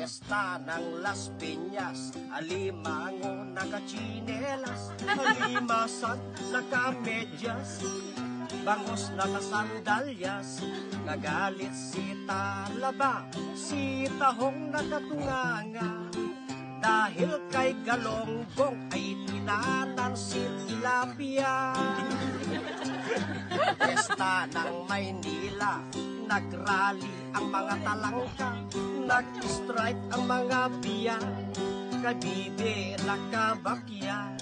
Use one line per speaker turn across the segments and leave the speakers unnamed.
Fiesta ng Las Piñas, alimango nakachinelas, alimasan nakamedyas, bangos nakasandalyas, nagalit si Talaba, si Tahong nakatunganga, dahil kay Galonggong ay tinanan si Tilapia. Fiesta ng Maynila, nagrally ang mga talangka, nag-strike ang mga biya, kabibe nakabakya,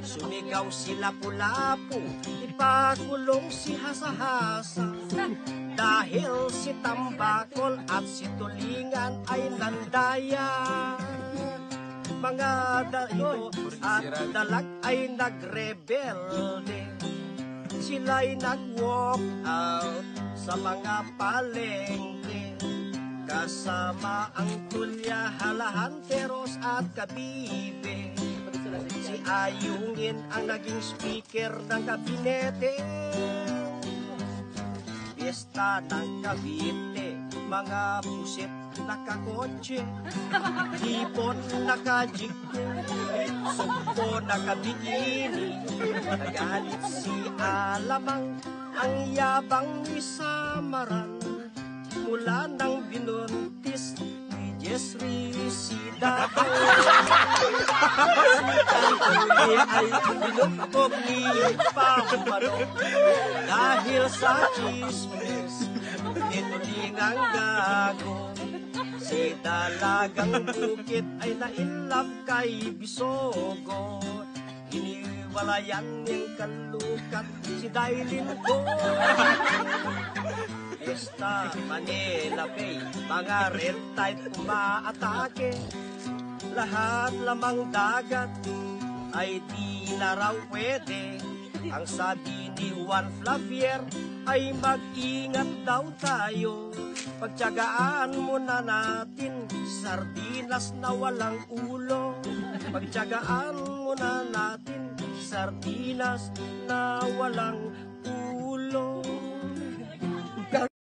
sumigaw si Lapu-Lapu, ipakulong si Hasa-Hasa, dahil si Tambakol at si Tulingan ay nandaya. Mga dayo at dalag ay nagrebelde, sila'y nag-walk out sa mga palengke, kasama ang Tulya, Halahanteros at Kabibe. Si Ayungin ang naging speaker ng kabinete. Fiesta ng Cavite, mga pusit nakakotse, hipon nakajigko, sumpo nakabikini, nagalit si Alamang, ang yabang ni Samaran, mula nang binuntis ni Jesri si Davao. Ay binukbog ni Pamparo, dahil sa chismis ni Tulingang gago. Si Dalagang Bukit ay nainlove kay Bisogo, iniwalayan ng kalukat si Dailin ko. Fiesta Manila Bay, mga red tide umaatake, lahat lamang dagat ay di na raw pwede. Ang sabi ni Juan Flavier ay mag-ingat daw tayo, pagtiyagaan muna natin sardinas na walang ulo. Pagtiyagaan muna natin sardinas na walang ulo.